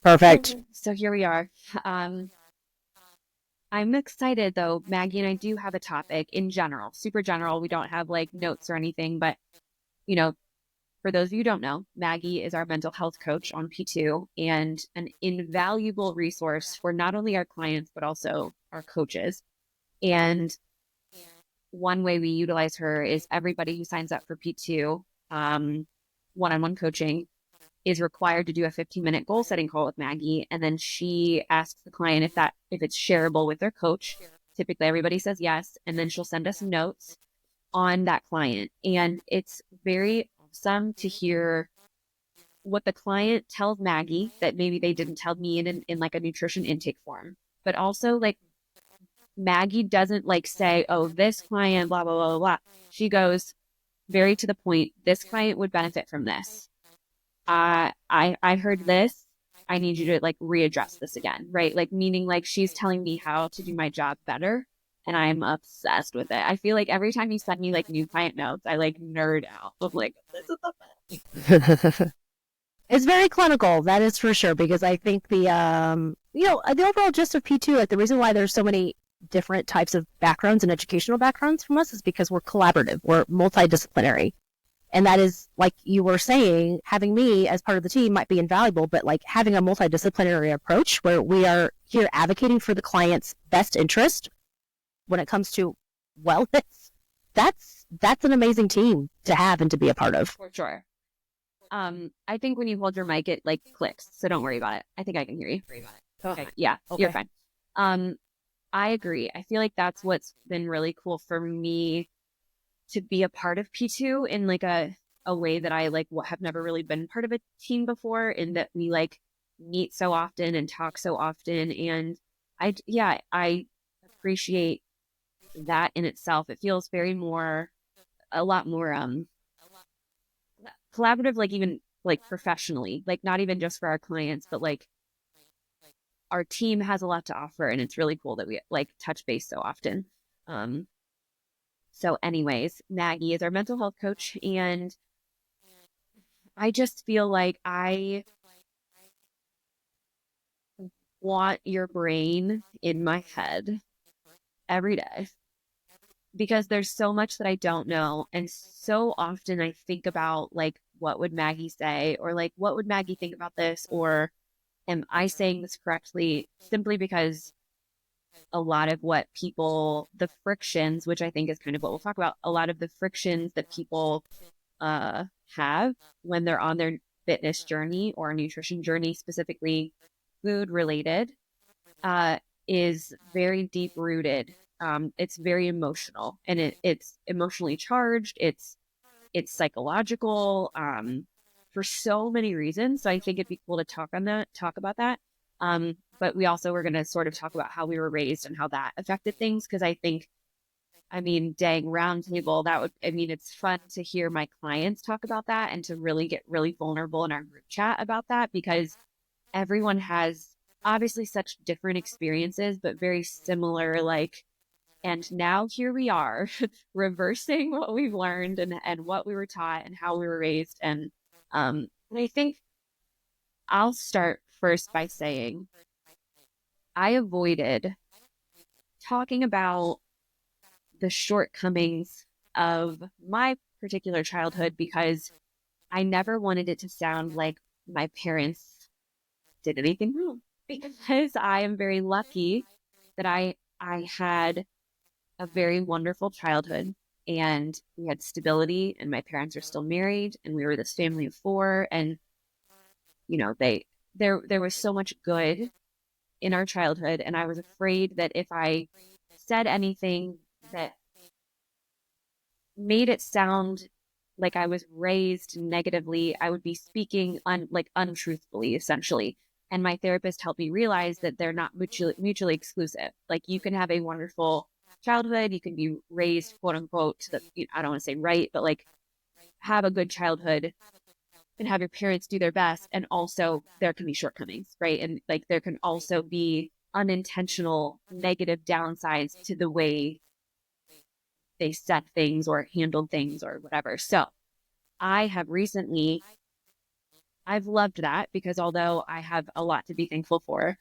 Perfect. So here we are. Um, I'm excited though. Maggie and I do have a topic in general, super general. We don't have like notes or anything, but you know, for those of you who don't know, Maggie is our mental health coach on P2 and an invaluable resource for not only our clients, but also our coaches. And one way we utilize her is everybody who signs up for P2 one-on-one coaching is required to do a 15-minute goal setting call with Maggie. And then she asks the client if it's shareable with their coach. Typically everybody says yes. And then she'll send us notes on that client. And it's very awesome to hear what the client tells Maggie that maybe they didn't tell me in like a nutrition intake form. But also like Maggie doesn't like say, oh, this client, blah, blah, blah, blah, blah. She goes very to the point. This client would benefit from this. I heard this. I need you to like readdress this again, right? Like meaning like she's telling me how to do my job better. And I'm obsessed with it. I feel like every time you send me like new client notes, I like nerd out. I'm like, this is the best. It's very clinical, that is for sure, because I think the overall gist of P2, like the reason why there's so many different types of backgrounds and educational backgrounds from us is because we're collaborative, we're multidisciplinary. And that is, like you were saying, having me as part of the team might be invaluable, but like having a multidisciplinary approach where we are here advocating for the client's best interest when it comes to wellness, that's an amazing team to have and to be a part of. For sure. I think when you hold your mic, it like clicks. So don't worry about it. I think I can hear you. Oh, Okay. Yeah, okay. you're fine. Um, I agree. I feel like that's what's been really cool for me to be a part of P2 in like a way that I like have never really been part of a team before, in that we like meet so often and talk so often. And I appreciate that in itself. It feels very more, a lot more collaborative, like even like professionally, like not even just for our clients, but like our team has a lot to offer, and it's really cool that we like touch base so often. Um, so anyways, Maggie is our mental health coach, and I just feel like I want your brain in my head every day because there's so much that I don't know. And so often I think about like, what would Maggie say? Or like, what would Maggie think about this? Or am I saying this correctly? Simply because a lot of what people, the frictions, which I think is kind of what we'll talk about, a lot of the frictions that people uh, have when they're on their fitness journey or nutrition journey, specifically food related, uh, is very deep rooted. It's very emotional, and it's emotionally charged. It's psychological, for so many reasons. So I think it'd be cool to talk about that. But we also were going to sort of talk about how we were raised and how that affected things. Cause I mean, dang, round table, it's fun to hear my clients talk about that and to really get really vulnerable in our group chat about that, because everyone has obviously such different experiences, but very similar, like, and now here we are reversing what we've learned and what we were taught and how we were raised. And I think I'll start first by saying I avoided talking about the shortcomings of my particular childhood because I never wanted it to sound like my parents did anything wrong. Because I am very lucky that I had a very wonderful childhood, and we had stability, and my parents are still married, and we were this family of four, and there was so much good in our childhood, and I was afraid that if I said anything that made it sound like I was raised negatively, I would be speaking untruthfully, essentially. And my therapist helped me realize that they're not mutually exclusive. Like you can have a wonderful childhood, you can be raised quote unquote to I don't want to say right, but like have a good childhood and have your parents do their best, and also there can be shortcomings, right? And like there can also be unintentional negative downsides to the way they set things or handled things or whatever. So I have recently I've loved that because although I have a lot to be thankful for,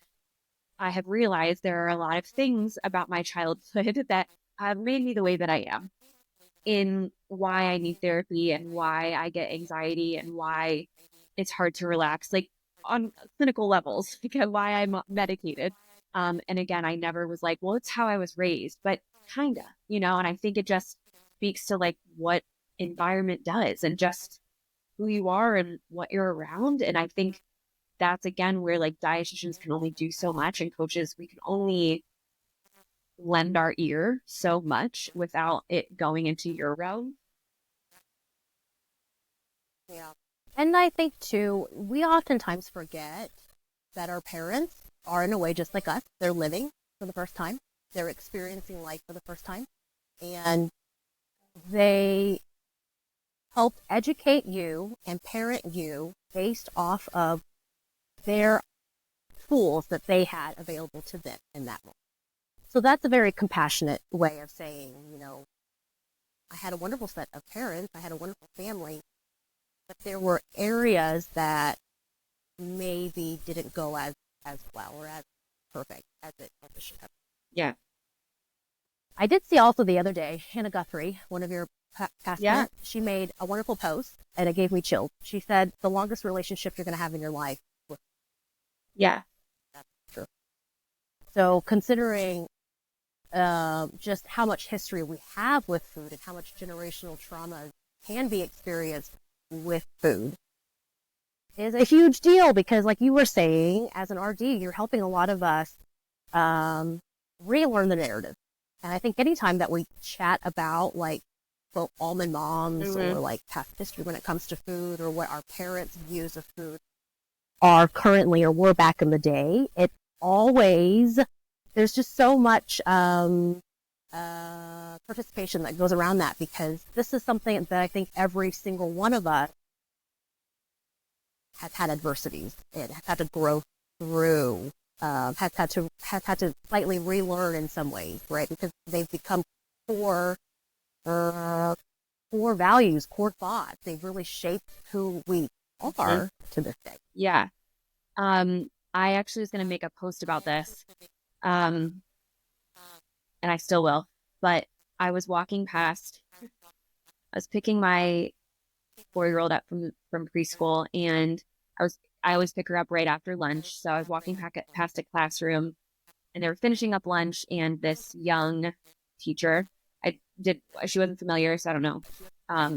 I have realized there are a lot of things about my childhood that have made me the way that I am, in why I need therapy and why I get anxiety and why it's hard to relax, like on clinical levels, because why I'm medicated. And again, I never was like, well, it's how I was raised, but kinda, and I think it just speaks to like what environment does and just who you are and what you're around. And I think that's again where like dietitians can only do so much and coaches, we can only lend our ear so much without it going into your realm. Yeah. And I think too, we oftentimes forget that our parents are in a way just like us. They're living for the first time. They're experiencing life for the first time. And they help educate you and parent you based off of their tools that they had available to them in that moment. So that's a very compassionate way of saying, I had a wonderful set of parents, I had a wonderful family, but there were areas that maybe didn't go as well or as perfect as it should have. Yeah. I did see also the other day, Hannah Guthrie, one of your past Yeah. parents, she made a wonderful post and it gave me chills. She said, the longest relationship you're going to have in your life. Yeah. That's true. So considering just how much history we have with food and how much generational trauma can be experienced with food is a huge deal because like you were saying, as an RD, you're helping a lot of us relearn the narrative. And I think anytime that we chat about like, quote, almond moms or like past history when it comes to food or what our parents' views of food are currently or were back in the day, it always, there's just so much participation that goes around that because this is something that I think every single one of us has had adversities and has had to grow through, has had to slightly relearn in some ways, right? Because they've become core values, core thoughts. They've really shaped who we are to this day. Yeah. I actually was going to make a post about this. And I still will, but I was walking past, I was picking my 4-year-old up from preschool, and I always pick her up right after lunch. So I was walking past a classroom and they were finishing up lunch, and this young teacher, she wasn't familiar, so I don't know.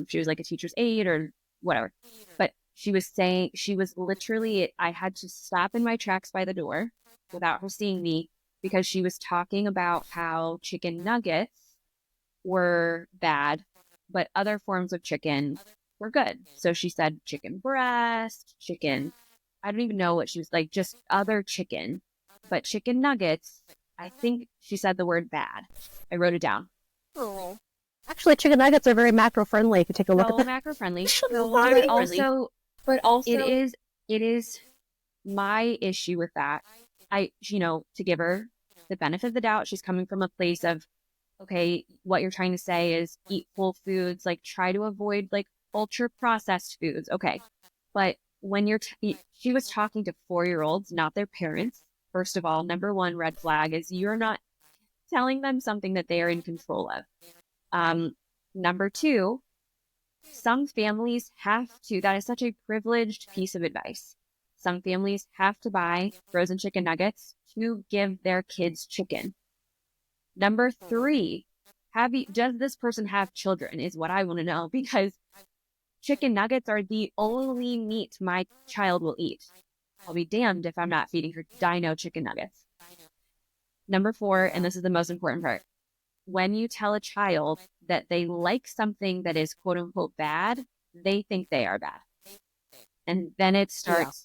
She was like a teacher's aide or whatever, but she was literally, I had to stop in my tracks by the door without her seeing me because she was talking about how chicken nuggets were bad, but other forms of chicken were good. So she said chicken breast, I don't even know what she was like, just other chicken, but chicken nuggets, I think she said the word bad. I wrote it down. Oh. Actually, chicken nuggets are very macro friendly if you take a look at them. Macro friendly. But also, it is my issue with that. To give her the benefit of the doubt, she's coming from a place of, okay, what you're trying to say is eat whole foods, like try to avoid like ultra processed foods. Okay. But when she was talking to 4-year-olds, not their parents. First of all, number one red flag is you're not telling them something that they are in control of. Number two, some families have to, that is such a privileged piece of advice. Some families have to buy frozen chicken nuggets to give their kids chicken. Number three, does this person have children is what I want to know, because chicken nuggets are the only meat my child will eat. I'll be damned if I'm not feeding her dino chicken nuggets. Number four, and this is the most important part, when you tell a child that they like something that is quote unquote bad, they think they are bad. And then it starts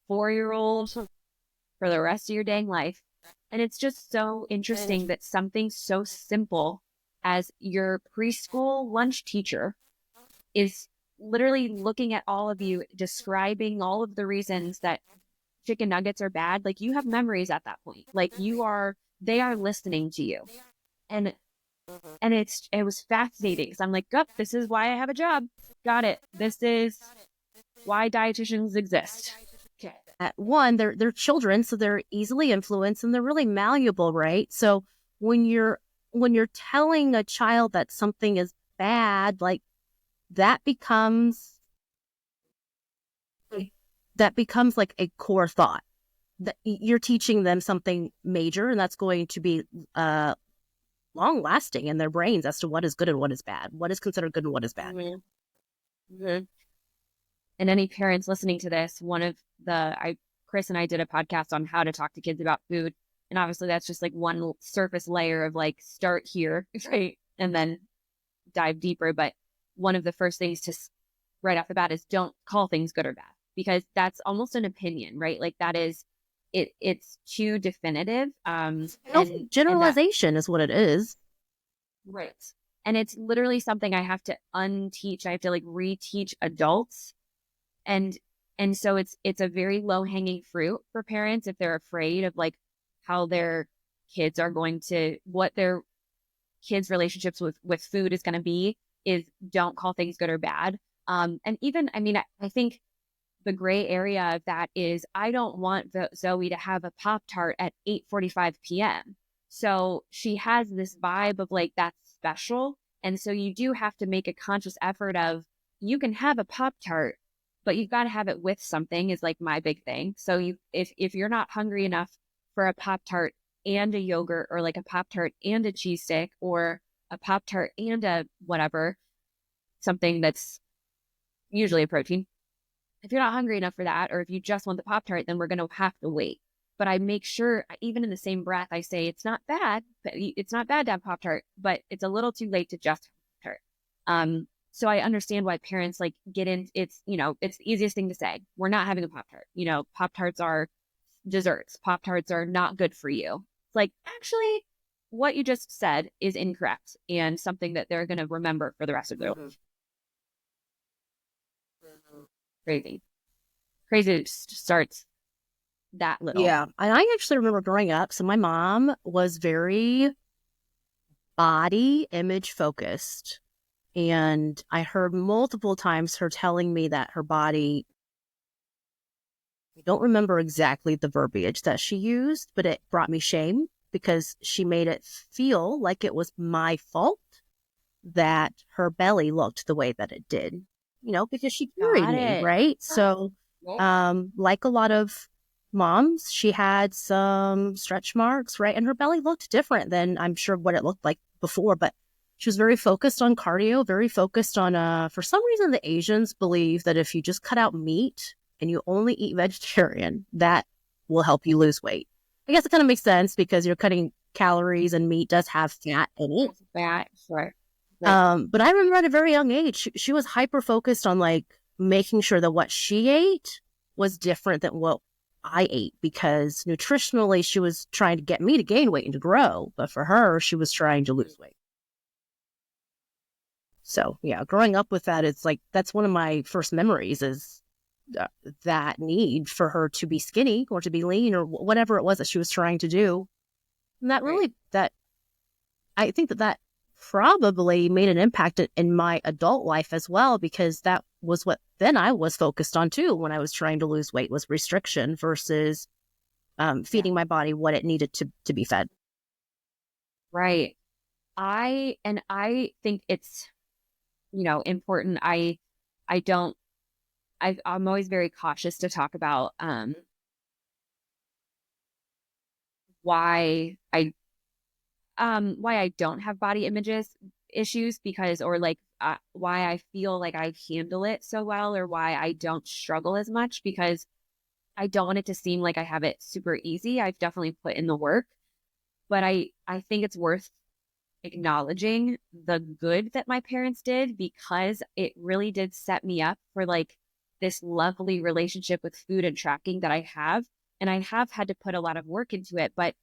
4-year-old for the rest of your dang life. And it's just so interesting that something so simple as your preschool lunch teacher is literally looking at all of you, describing all of the reasons that chicken nuggets are bad. Like, you have memories at that point. Like, they are listening to you. And it was fascinating because I'm like, this is why I have a job. Got it. This is why dietitians exist. Okay. At one, they're children, so they're easily influenced and they're really malleable, right? So when you're telling a child that something is bad, like that becomes like a core thought that you're teaching them something major, and that's going to be long lasting in their brains as to what is good and what is bad, what is considered good and what is bad. Mm-hmm. And any parents listening to this, Chris and I did a podcast on how to talk to kids about food. And obviously that's just like one surface layer of like start here, right? And then dive deeper. But one of the first things to right off the bat is don't call things good or bad, because that's almost an opinion, right? Like that is it's too definitive. And generalization is what it is. Right. And it's literally something I have to unteach. I have to like reteach adults. And so it's a very low hanging fruit for parents if they're afraid of like how their kids are going to, what their kids' relationships with food is going to be, is don't call things good or bad. And even, I mean, I think the gray area of that is I don't want Zoe to have a Pop-Tart at 8:45 p.m. So she has this vibe of like, that's special. And so you do have to make a conscious effort of, you can have a Pop-Tart, but you've got to have it with something, is like my big thing. So if you're not hungry enough for a Pop-Tart and a yogurt, or like a Pop-Tart and a cheese stick, or a Pop-Tart and a whatever, something that's usually a protein. If you're not hungry enough for that, or if you just want the Pop-Tart, then we're going to have to wait. But I make sure, even in the same breath, I say it's not bad. It's not bad to have Pop-Tart, but it's a little too late to just have Pop-Tart. So I understand why parents like get in. It's, it's the easiest thing to say. We're not having a Pop-Tart. Pop-Tarts are desserts. Pop-Tarts are not good for you. It's like, actually, what you just said is incorrect, and something that they're going to remember for the rest of their life. Crazy starts that little. Yeah. And I actually remember growing up, so my mom was very body image focused. And I heard multiple times her telling me that her body, I don't remember exactly the verbiage that she used, but it brought me shame because she made it feel like it was my fault that her belly looked the way that it did, because she carried me, right? So, like a lot of moms, she had some stretch marks, right? And her belly looked different than I'm sure what it looked like before, but she was very focused on cardio, very focused on, for some reason, the Asians believe that if you just cut out meat and you only eat vegetarian, that will help you lose weight. I guess it kind of makes sense because you're cutting calories and meat does have fat in it. Fat, sure. But I remember at a very young age, she was hyper focused on like making sure that what she ate was different than what I ate, because nutritionally she was trying to get me to gain weight and to grow, but for her, she was trying to lose weight. So yeah, growing up with that, it's like, that's one of my first memories is that need for her to be skinny or to be lean or whatever it was that she was trying to do. And that really, I think that probably made an impact in my adult life as well, because that was what then I was focused on too when I was trying to lose weight, was restriction versus feeding my body what it needed to be fed. Right. I think it's, important. I'm always very cautious to talk about why I don't have body issues, because, or like why I feel like I handle it so well, or why I don't struggle as much, because I don't want it to seem like I have it super easy. I've definitely put in the work, but I think it's worth acknowledging the good that my parents did, because it really did set me up for like this lovely relationship with food and tracking that I have. And I have had to put a lot of work into it. But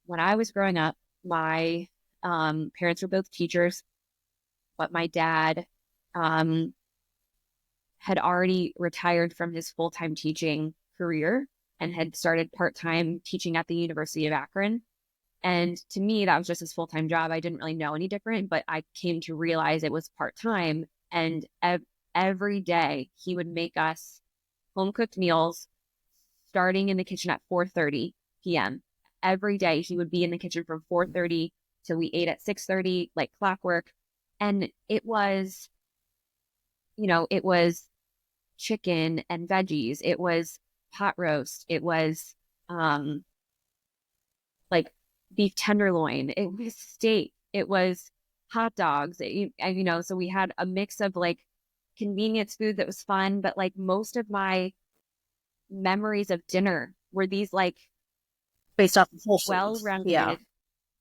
when I was growing up, my parents were both teachers, but my dad had already retired from his full-time teaching career and had started part-time teaching at the University of Akron. And to me, that was just his full-time job. I didn't really know any different, but I came to realize it was part-time. And every day he would make us home cooked meals starting in the kitchen at 4:30 p.m. Every day he would be in the kitchen from 4:30 till we ate at 6:30, like clockwork. And it was, it was chicken and veggies. It was pot roast. It was um like beef tenderloin. It was steak. It was hot dogs. So we had a mix of like convenience food that was fun, but like most of my memories of dinner were these like Based off of whole foods. Yeah. well-rounded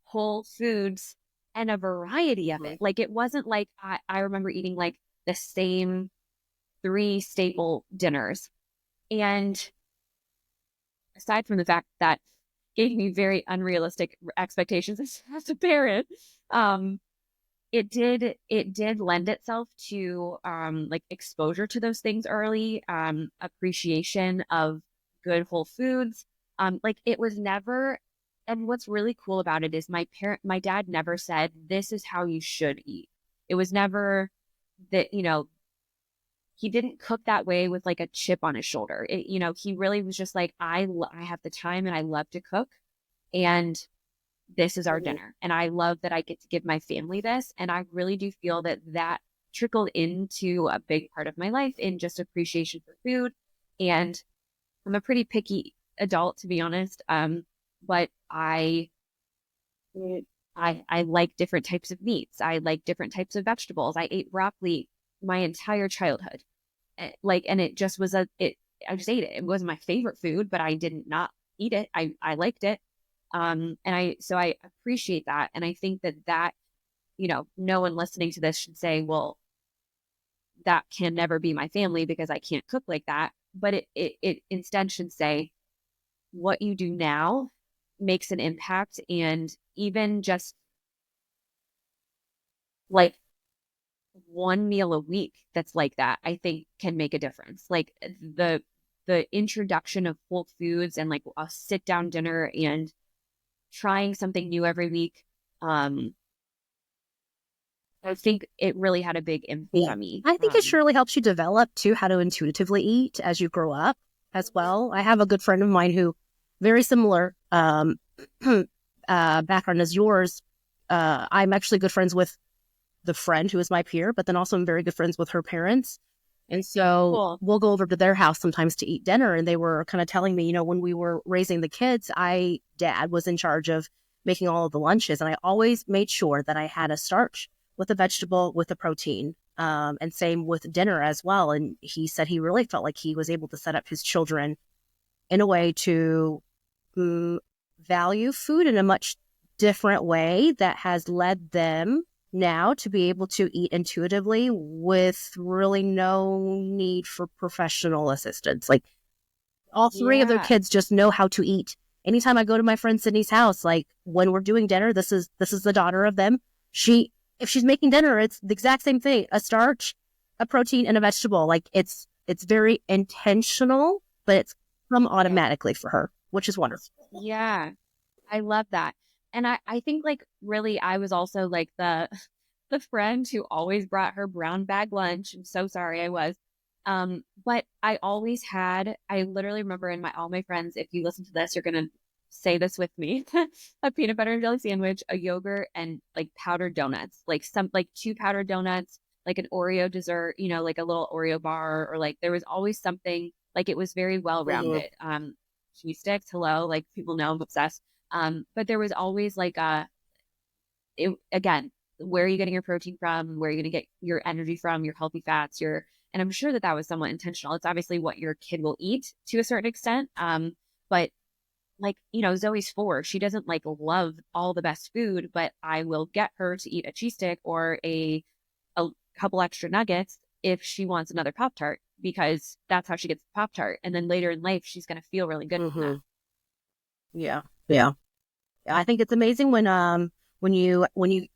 whole foods and a variety of Mhm. it. Like it wasn't like I remember eating like the same three staple dinners. And aside from the fact that gave me very unrealistic expectations as a parent, um, it did lend itself to like exposure to those things early, appreciation of good whole foods. Like it was never, and what's really cool about it is my dad never said this is how you should eat. It was never that, he didn't cook that way with like a chip on his shoulder. He really was just like, I have the time and I love to cook, and this is our Mhm. dinner. And I love that I get to give my family this. And I really do feel that that trickled into a big part of my life in just appreciation for food. And I'm a pretty picky adult, to be honest. But I like different types of meats. I like different types of vegetables. I ate broccoli my entire childhood. And it just was I just ate it. It wasn't my favorite food, but I didn't not eat it. I liked it. So I appreciate that. And I think that, no one listening to this should say, well, that can never be my family because I can't cook like that. But it instead should say what you do now makes an impact. And even just like one meal a week that's like that, I think can make a difference. Like the introduction of whole foods and like a sit down dinner and trying something new every week. Um, I think it really had a big impact Yeah. on me. I think it surely helps you develop too how to intuitively eat as you grow up as well. I have a good friend of mine who very similar background as yours. I'm actually good friends with the friend who is my peer, but then also I'm very good friends with her parents. And so Cool. we'll go over to their house sometimes to eat dinner. And they were kind of telling me, when we were raising the kids, dad was in charge of making all of the lunches. And I always made sure that I had a starch with a vegetable, with a protein, and same with dinner as well. And he said he really felt like he was able to set up his children in a way to value food in a much different way that has led them now to be able to eat intuitively with really no need for professional assistance. Like all three of their Yeah. kids just know how to eat. Anytime I go to my friend Sydney's house, like when we're doing dinner, this is the daughter of them. If she's making dinner, it's the exact same thing: a starch, a protein, and a vegetable. Like it's very intentional, but it's come Yeah. automatically for her, which is wonderful. Yeah. I love that. And I think like really I was also like the friend who always brought her brown bag lunch. I'm so sorry I was. But I literally remember in my all my friends, if you listen to this, you're gonna say this with me. A peanut butter and jelly sandwich, a yogurt, and like powdered donuts. Like two powdered donuts, like an Oreo dessert, like a little Oreo bar, or like there was always something, like it was very well Mhm. rounded. Cheese sticks, hello, like people know I'm obsessed. But there was always like again, where are you getting your protein from? Where are you going to get your energy from? Your healthy fats, and I'm sure that that was somewhat intentional. It's obviously what your kid will eat to a certain extent. But like, Zoe's 4, she doesn't like love all the best food, but I will get her to eat a cheese stick or a couple extra nuggets if she wants another Pop Tart, because that's how she gets the Pop Tart. And then later in life, she's going to feel really good from that. Mhm. Yeah. Yeah. I think it's amazing when you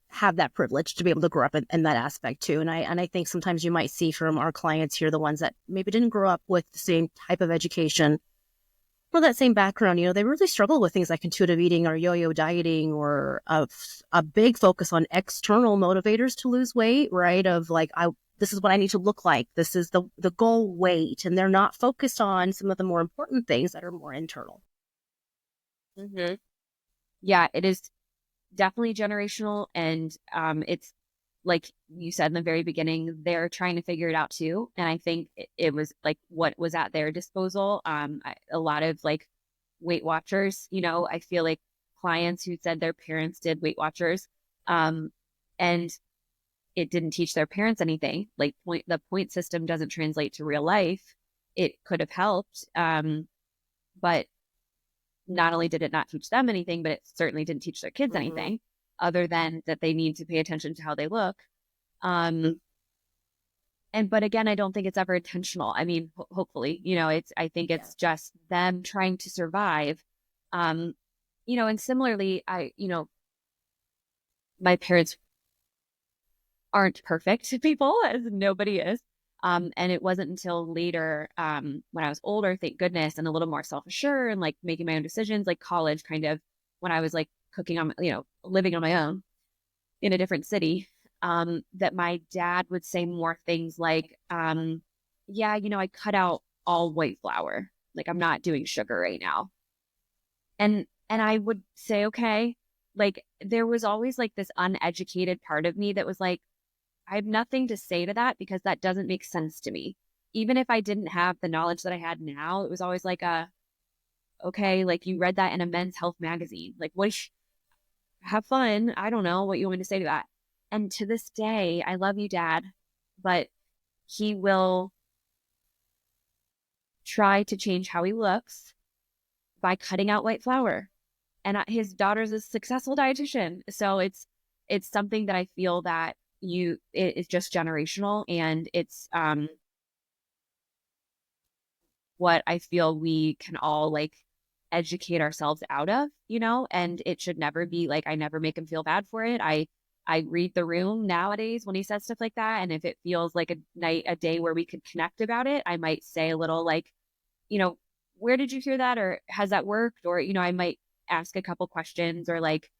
have that privilege to be able to grow up in that aspect too. And I think sometimes you might see from our clients here, the ones that maybe didn't grow up with the same type of education or that same background, they really struggle with things like intuitive eating or yo-yo dieting, or a big focus on external motivators to lose weight, right? Of like, this is what I need to look like. This is the goal weight. And they're not focused on some of the more important things that are more internal. Mm-hmm. Yeah, it is definitely generational. And it's like you said in the very beginning, they're trying to figure it out too. And I think it was like what was at their disposal. A lot of like Weight Watchers, I feel like clients who said their parents did Weight Watchers, and it didn't teach their parents anything. Like the point system doesn't translate to real life. It could have helped, but not only did it not teach them anything, but it certainly didn't teach their kids anything other than that they need to pay attention to how they look. But again, I don't think it's ever intentional. I mean, hopefully, I think it's just them trying to survive. And similarly, my parents aren't perfect people, as nobody is. And it wasn't until later, when I was older, thank goodness, and a little more self-assured and like making my own decisions, like college kind of, when I was like cooking on, living on my own in a different city, that my dad would say more things like, yeah, I cut out all white flour. Like I'm not doing sugar right now. And I would say, okay, like there was always like this uneducated part of me that was like, I have nothing to say to that because that doesn't make sense to me. Even if I didn't have the knowledge that I had now, it was always like okay, like you read that in a men's health magazine. Like, have fun. I don't know what you want me to say to that. And to this day, I love you, Dad, but he will try to change how he looks by cutting out white flour. And his daughter's a successful dietitian. So it's something that I feel that it's just generational, and it's what I feel we can all like educate ourselves out of, and it should never be like, I never make him feel bad for it. I read the room nowadays when he says stuff like that. And if it feels like a day where we could connect about it, I might say a little like, where did you hear that? Or has that worked? Or, I might ask a couple questions, or like,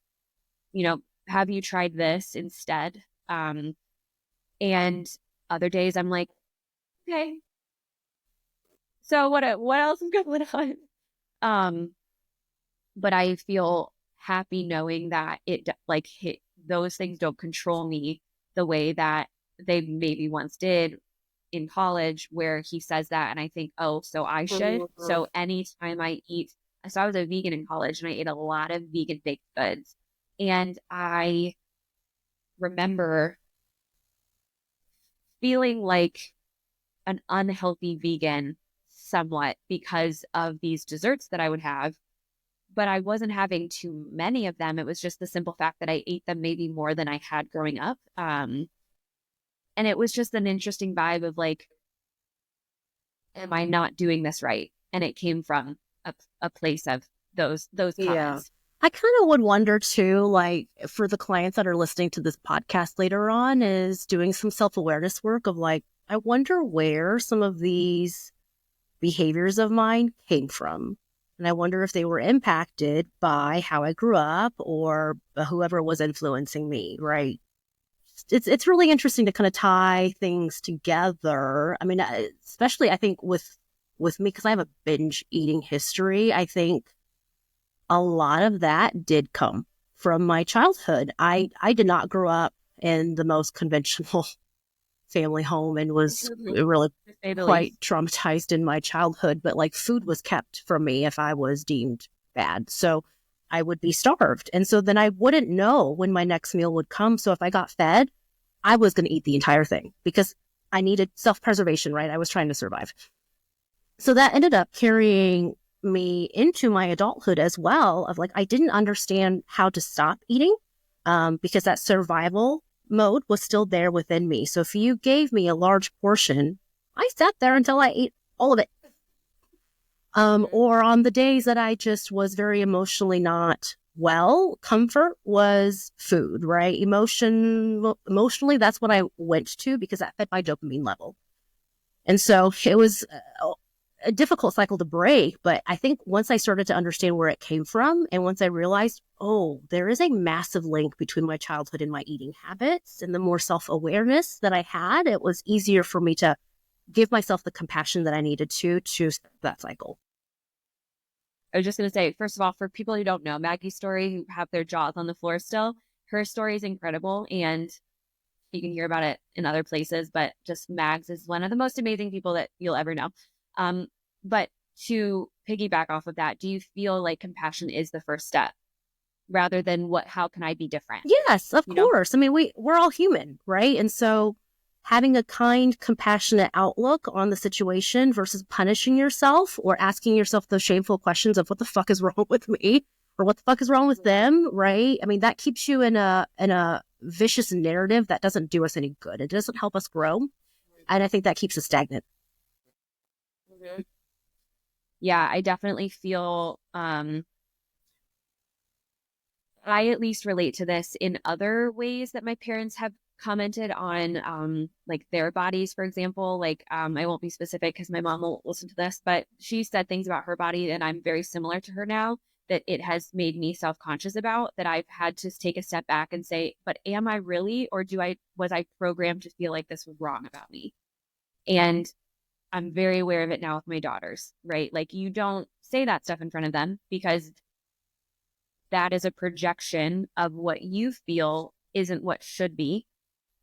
have you tried this instead? And other days I'm like, okay, so what else is going on? But I feel happy knowing that those things don't control me the way that they maybe once did in college, where he says that. And I think, oh, so I should. So anytime I eat, so I was a vegan in college and I ate a lot of vegan baked goods. And I remember feeling like an unhealthy vegan somewhat because of these desserts that I would have, but I wasn't having too many of them. It was just the simple fact that I ate them maybe more than I had growing up. And it was just an interesting vibe of like, am I not doing this right? And it came from a place of those comments. Yeah. I kind of would wonder too, like for the clients that are listening to this podcast later on, is doing some self-awareness work of like, I wonder where some of these behaviors of mine came from. And I wonder if they were impacted by how I grew up or whoever was influencing me, right? It's really interesting to kind of tie things together. I mean, especially I think with me, because I have a binge eating history, I think a lot of that did come from my childhood. I did not grow up in the most conventional family home and was really quite traumatized in my childhood, but like food was kept from me if I was deemed bad. So I would be starved. And so then I wouldn't know when my next meal would come. So if I got fed, I was going to eat the entire thing because I needed self-preservation, right? I was trying to survive. So that ended up carrying me into my adulthood as well, of like, I didn't understand how to stop eating because that survival mode was still there within me. So if you gave me a large portion, I sat there until I ate all of it. Or on the days that I just was very emotionally not well, comfort was food, right? Emotionally, that's what I went to because that fed my dopamine level. And so it was a difficult cycle to break. But I think once I started to understand where it came from, and once I realized, oh, there is a massive link between my childhood and my eating habits, and the more self-awareness that I had, it was easier for me to give myself the compassion that I needed to start that cycle. I was just going to say, first of all, for people who don't know Maggie's story, who have their jaws on the floor still, her story is incredible. And you can hear about it in other places, but just Mags is one of the most amazing people that you'll ever know. But to piggyback off of that, do you feel like compassion is the first step rather than how can I be different? Yes, of course. I mean, we're all human, right? And so having a kind, compassionate outlook on the situation versus punishing yourself or asking yourself those shameful questions of what the fuck is wrong with me or what the fuck is wrong with them, right? I mean, that keeps you in a vicious narrative that doesn't do us any good. It doesn't help us grow. And I think that keeps us stagnant. Mm-hmm. Yeah, I definitely feel I at least relate to this in other ways that my parents have commented on like their bodies, for example. Like I won't be specific because my mom won't listen to this, but she said things about her body and I'm very similar to her now that it has made me self-conscious about, that I've had to take a step back and say, but am I really, or was I programmed to feel like this was wrong about me? And I'm very aware of it now with my daughters, right? Like you don't say that stuff in front of them because that is a projection of what you feel isn't what should be.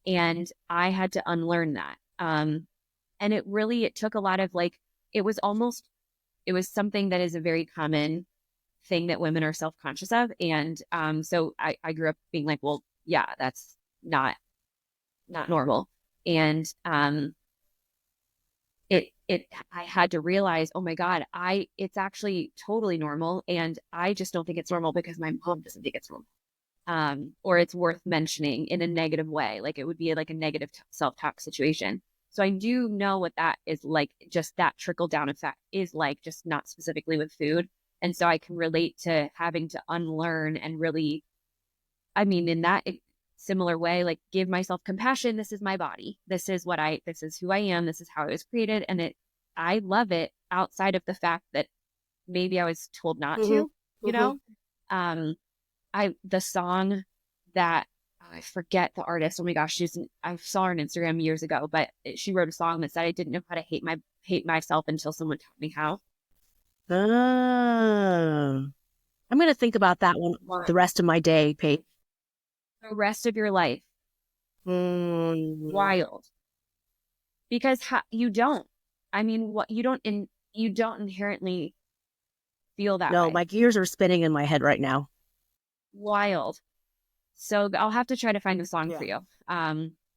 And I had to unlearn that. And it took a lot of like, it was something that is a very common thing that women are self-conscious of. And so I grew up being like, well, yeah, that's not normal. And I had to realize, oh my God, it's actually totally normal. And I just don't think it's normal because my mom doesn't think it's normal. Or it's worth mentioning in a negative way. Like it would be like a negative self-talk situation. So I do know what that is like, just that trickle down effect is like, just not specifically with food. And so I can relate to having to unlearn and really, I mean, in that similar way, like give myself compassion. This is my body. This is who I am. This is how I was created. And I love it outside of the fact that maybe I was told not Mm-hmm. to, you know? The song that I forget the artist. Oh my gosh, I saw her on Instagram years ago, but she wrote a song that said I didn't know how to hate myself until someone taught me how. I'm going to think about that one the rest of my day, Paige. The rest of your life. Wild. Because you don't. I mean, you don't inherently feel that way. No, my gears are spinning in my head right now. Wild. So I'll have to try to find the song for you.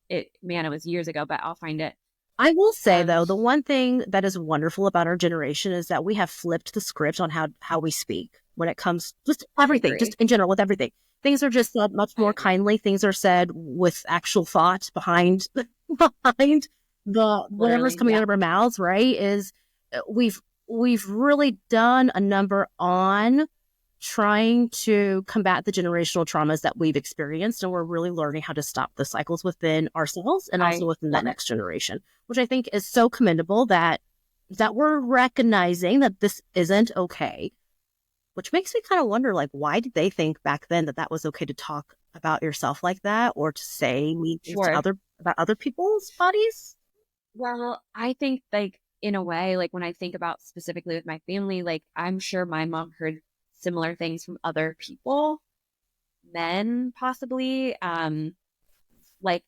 It was years ago, but I'll find it. I will say though, the one thing that is wonderful about our generation is that we have flipped the script on how we speak when it comes just everything, just in general with everything. Things are just said much more kindly. Things are said with actual thought behind the whatever's coming out of our mouths, right? Is we've really done a number on trying to combat the generational traumas that we've experienced, and we're really learning how to stop the cycles within ourselves and also within that next generation, which I think is so commendable that we're recognizing that this isn't okay, which makes me kind of wonder, like, why did they think back then that was okay to talk about yourself like that or to say mean things to about other people's bodies? Well, I think like in a way, like when I think about specifically with my family, like I'm sure my mom heard similar things from other people, men possibly, like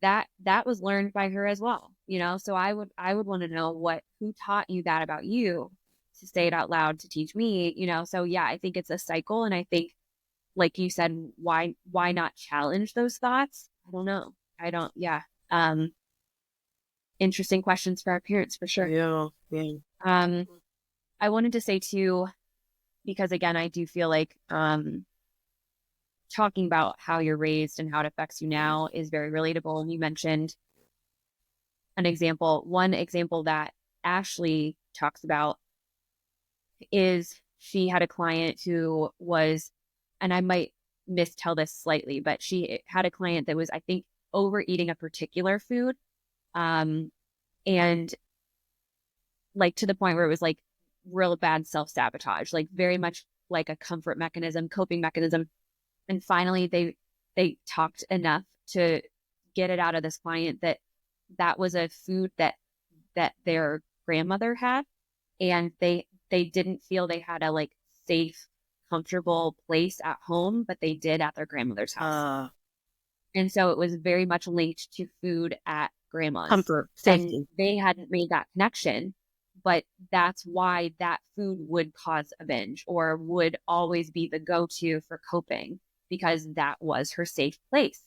that was learned by her as well, you know? So I would want to know who taught you that about you to say it out loud to teach me, you know? So yeah, I think it's a cycle. And I think, like you said, why not challenge those thoughts? I don't know. Yeah. Interesting questions for our parents for sure. Yeah. I wanted to say too, because again, I do feel like talking about how you're raised and how it affects you now is very relatable. And you mentioned one example that Ashley talks about is she had a client who was, and I might mistell this slightly, but she had a client that was, I think, overeating a particular food. And like to the point where it was like real bad self-sabotage, like very much like a comfort mechanism, coping mechanism. And finally they talked enough to get it out of this client that that was a food that their grandmother had, and they didn't feel they had a like safe, comfortable place at home, but they did at their grandmother's house. And so it was very much linked to food at grandma's. Comfort, And safety. they hadn't made that connection, but that's why that food would cause a binge or would always be the go-to for coping, because that was her safe place.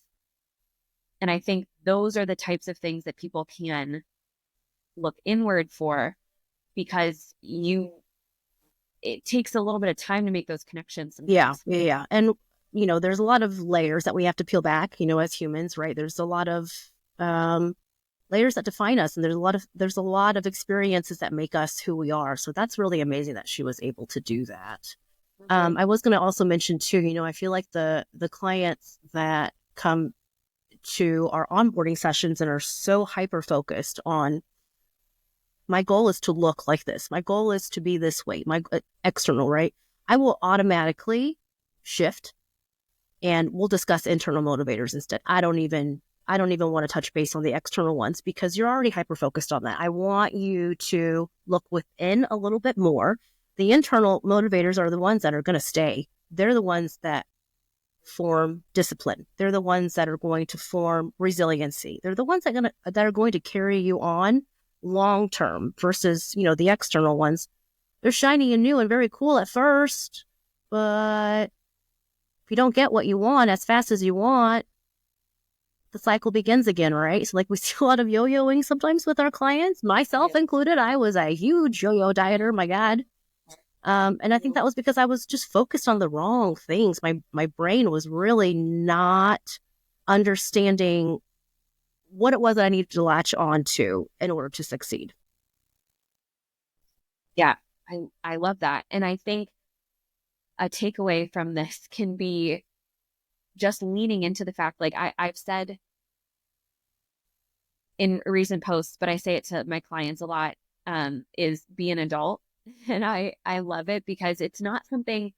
And I think those are the types of things that people can look inward for, because it takes a little bit of time to make those connections sometimes. Yeah. And, there's a lot of layers that we have to peel back, as humans, right? There's a lot of layers that define us. And there's a lot of experiences that make us who we are. So that's really amazing that she was able to do that. I was going to also mention too, I feel like the clients that come to our onboarding sessions and are so hyper-focused on, my goal is to look like this. My goal is to be this way. My external, right? I will automatically shift and we'll discuss internal motivators instead. I don't even want to touch base on the external ones because you're already hyper-focused on that. I want you to look within a little bit more. The internal motivators are the ones that are going to stay. They're the ones that form discipline. They're the ones that are going to form resiliency. They're the ones that are going to carry you on long term versus, the external ones. They're shiny and new and very cool at first, but if you don't get what you want as fast as you want, the cycle begins again, right? So like we see a lot of yo-yoing sometimes with our clients, myself included. I was a huge yo-yo dieter, my God. And I think that was because I was just focused on the wrong things. My brain was really not understanding what it was that I needed to latch on to in order to succeed. Yeah, I love that. And I think a takeaway from this can be just leaning into the fact, like I've said in recent posts, but I say it to my clients a lot, is be an adult. And I love it because it's not something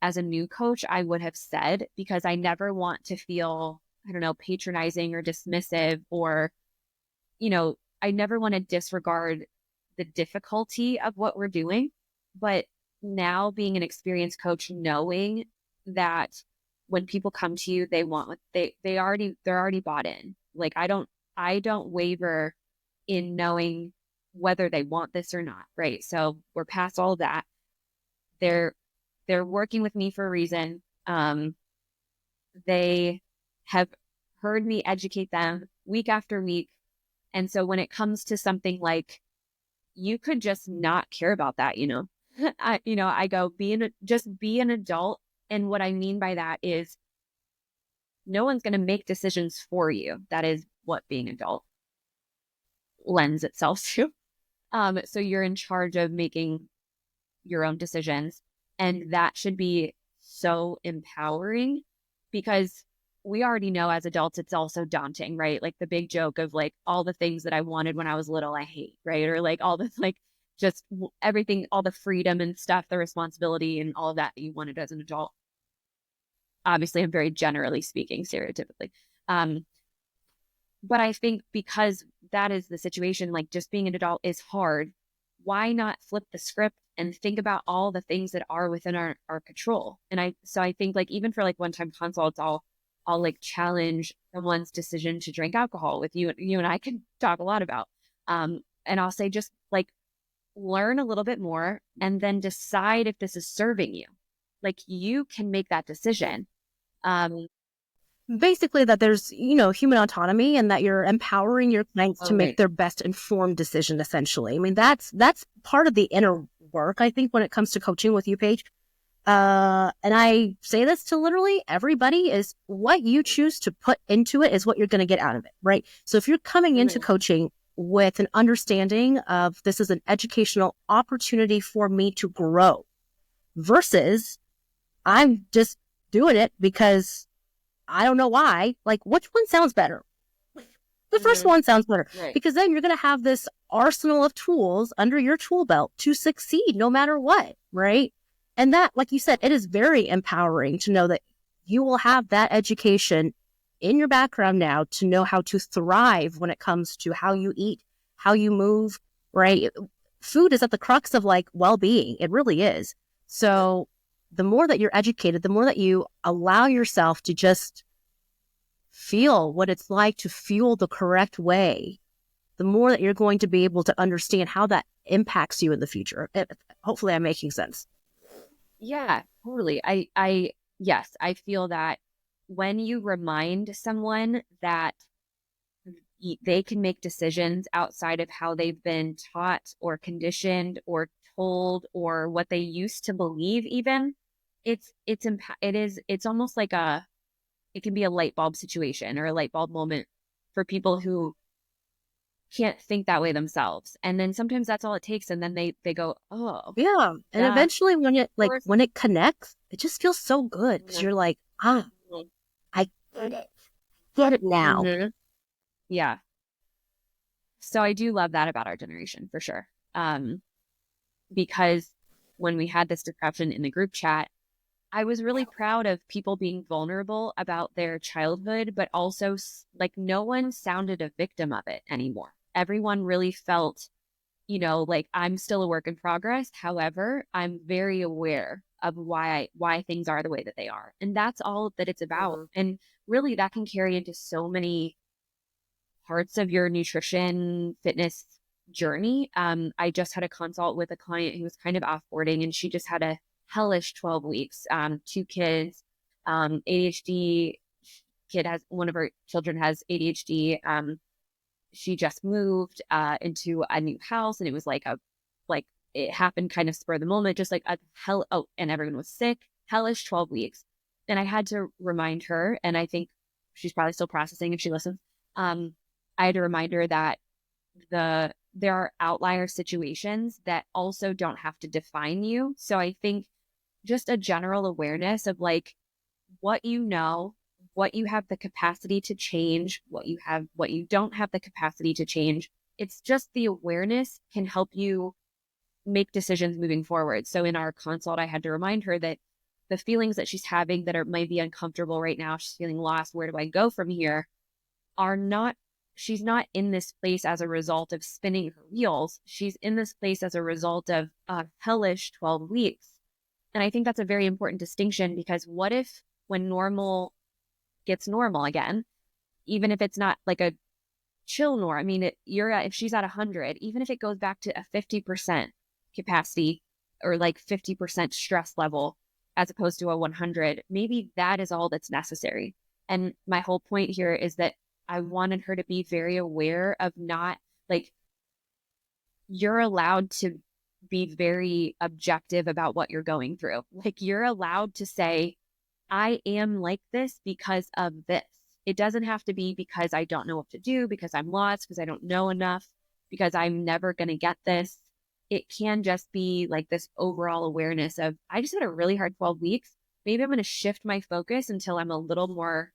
as a new coach I would have said, because I never want to feel, I don't know, patronizing or dismissive, or, I never want to disregard the difficulty of what we're doing. But now being an experienced coach, knowing that when people come to you, they want what they're already bought in. Like I don't waver in knowing whether they want this or not. Right. So we're past all of that. They're working with me for a reason. They have heard me educate them week after week. And so when it comes to something like, you could just not care about that, I go, just be an adult. And what I mean by that is no one's going to make decisions for you. That is what being adult lends itself to. So you're in charge of making your own decisions. And that should be so empowering, because we already know as adults, it's also daunting, right? Like the big joke of like all the things that I wanted when I was little, I hate, right? Or like all this, like just everything, all the freedom and stuff, the responsibility and all of that you wanted as an adult. Obviously, I'm very generally speaking, stereotypically. But I think because that is the situation, like just being an adult is hard. Why not flip the script and think about all the things that are within our control? And I think like even for like one-time consults, I'll like challenge someone's decision to drink alcohol with you. You and I can talk a lot about. And I'll say, just like learn a little bit more and then decide if this is serving you. Like you can make that decision. Basically that there's, human autonomy and that you're empowering your clients to make their best informed decision, essentially. I mean, that's part of the inner work, I think, when it comes to coaching with you, Paige. And I say this to literally everybody, is what you choose to put into it is what you're going to get out of it, right? So if you're coming into coaching with an understanding of this is an educational opportunity for me to grow versus I'm just doing it because I don't know why, like which one sounds better? The first one sounds better Right. because then you're going to have this arsenal of tools under your tool belt to succeed no matter what, right? And that, like you said, it is very empowering to know that you will have that education in your background now to know how to thrive when it comes to how you eat, how you move, right? Food is at the crux of like well-being. It really is. So the more that you're educated, the more that you allow yourself to just feel what it's like to fuel the correct way, the more that you're going to be able to understand how that impacts you in the future. Hopefully I'm making sense. Yeah, totally. Yes, I feel that when you remind someone that they can make decisions outside of how they've been taught or conditioned or told or what they used to believe, even it's almost like it can be a light bulb situation or a light bulb moment for people who can't think that way themselves. And then sometimes that's all it takes. And then they go, oh, Yeah. And that eventually course. when it connects, it just feels so good because you're like, I get it. Get it now. Mm-hmm. Yeah. So I do love that about our generation for sure. Because when we had this discussion in the group chat, I was really proud of people being vulnerable about their childhood, but also like no one sounded a victim of it anymore. Everyone really felt, like I'm still a work in progress. However, I'm very aware of why things are the way that they are. And that's all that it's about. Mhm. And really that can carry into so many parts of your nutrition fitness journey. I just had a consult with a client who was kind of offboarding and she just had a hellish 12 weeks, 2 kids, ADHD one of her children has ADHD. She just moved into a new house and it was like it happened kind of spur of the moment, just like and everyone was sick, hellish 12 weeks. And I had to remind her, and I think she's probably still processing if she listens. I had to remind her that there are outlier situations that also don't have to define you. So I think just a general awareness of like what you know, what you have the capacity to change, what you don't have the capacity to change. It's just the awareness can help you make decisions moving forward. So in our consult, I had to remind her that the feelings that she's having that might be uncomfortable right now, she's feeling lost, where do I go from here, are not, she's not in this place as a result of spinning her wheels. She's in this place as a result of a hellish 12 weeks. And I think that's a very important distinction because what if when normal gets normal again, even if it's not like a chill norm, I mean, if she's at 100, even if it goes back to a 50% capacity or like 50% stress level as opposed to a 100, maybe that is all that's necessary. And my whole point here is that I wanted her to be very aware of not like you're allowed to be very objective about what you're going through. Like you're allowed to say, I am like this because of this. It doesn't have to be because I don't know what to do, because I'm lost, because I don't know enough, because I'm never going to get this. It can just be like this overall awareness of, I just had a really hard 12 weeks. Maybe I'm going to shift my focus until I'm a little more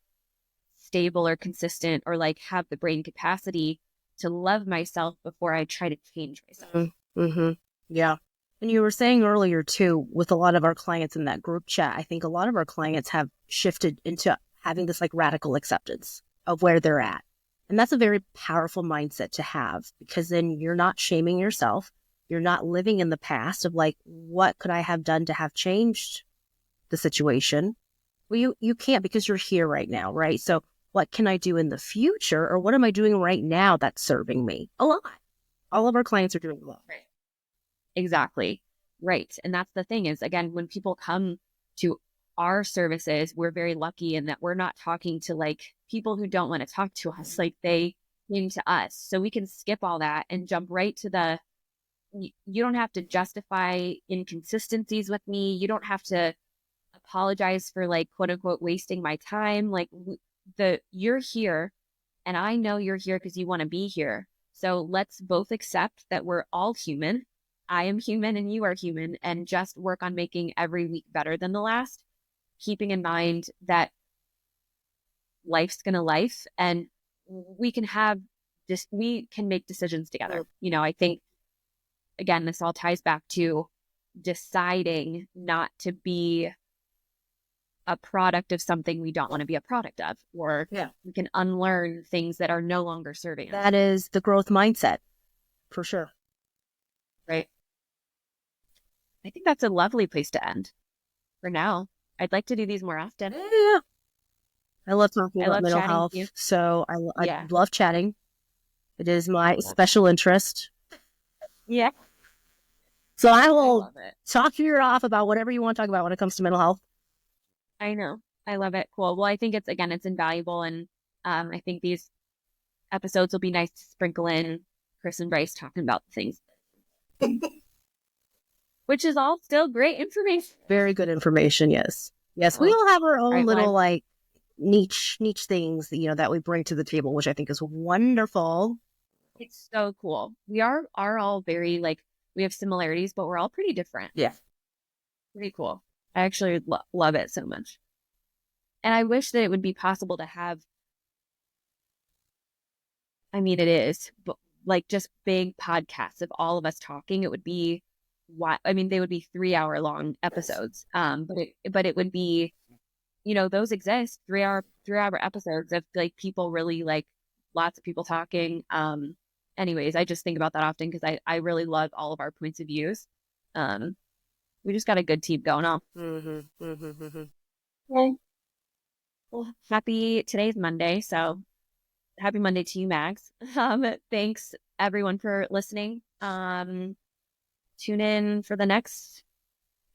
stable or consistent or like have the brain capacity to love myself before I try to change myself. Mm-hmm. Yeah. And you were saying earlier too, with a lot of our clients in that group chat, I think a lot of our clients have shifted into having this like radical acceptance of where they're at. And that's a very powerful mindset to have because then you're not shaming yourself. You're not living in the past of like, what could I have done to have changed the situation? Well, you can't because you're here right now, right? So what can I do in the future or what am I doing right now that's serving me? A lot. All of our clients are doing a lot. Right. Exactly. Right. And that's the thing is, again, when people come to our services, we're very lucky in that we're not talking to like people who don't want to talk to us. Like they came to us. So we can skip all that and jump right to you don't have to justify inconsistencies with me. You don't have to apologize for like, quote unquote, wasting my time. Like you're here and I know you're here because you want to be here. So let's both accept that we're all human. I am human and you are human, and just work on making every week better than the last, keeping in mind that life's going to life and we can have just, we can make decisions together. You know, I think, again, this all ties back to deciding not to be a product of something we don't want to be a product of, or we can unlearn things that are no longer serving us. That is the growth mindset, for sure. Right. I think that's a lovely place to end for now. I'd like to do these more often. Yeah. I love talking about mental chatting health. with you. So I love chatting. It is my special interest. Yeah. So I will talk your ear off about whatever you want to talk about when it comes to mental health. I know. I love it. Cool. Well, I think it's, again, it's invaluable. And I think these episodes will be nice to sprinkle in Chris and Bryce talking about the things. Which is all still great information. Very good information, yes. Yes, we all have our own little like niche things, you know, that we bring to the table, which I think is wonderful. It's so cool. We are all very, like, we have similarities, but we're all pretty different. Yeah. Pretty cool. I actually love it so much. And I wish that it would be possible to have, I mean, it is, but like just big podcasts of all of us talking. It would be, I mean, they would be 3-hour long episodes. But it would be, you know, those exist, 3-hour episodes of like people really, like, lots of people talking. Anyways, I just think about that often because I really love all of our points of views. We just got a good team going on. Okay. Well, today's Monday, so happy Monday to you, Mags. Thanks everyone for listening. Tune in for the next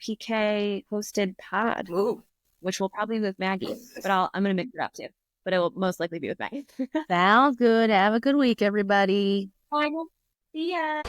PK hosted pod, which will probably be with Maggie, but I'm going to mix it up too, but it will most likely be with Maggie. Sounds good. Have a good week, everybody. Bye. See ya.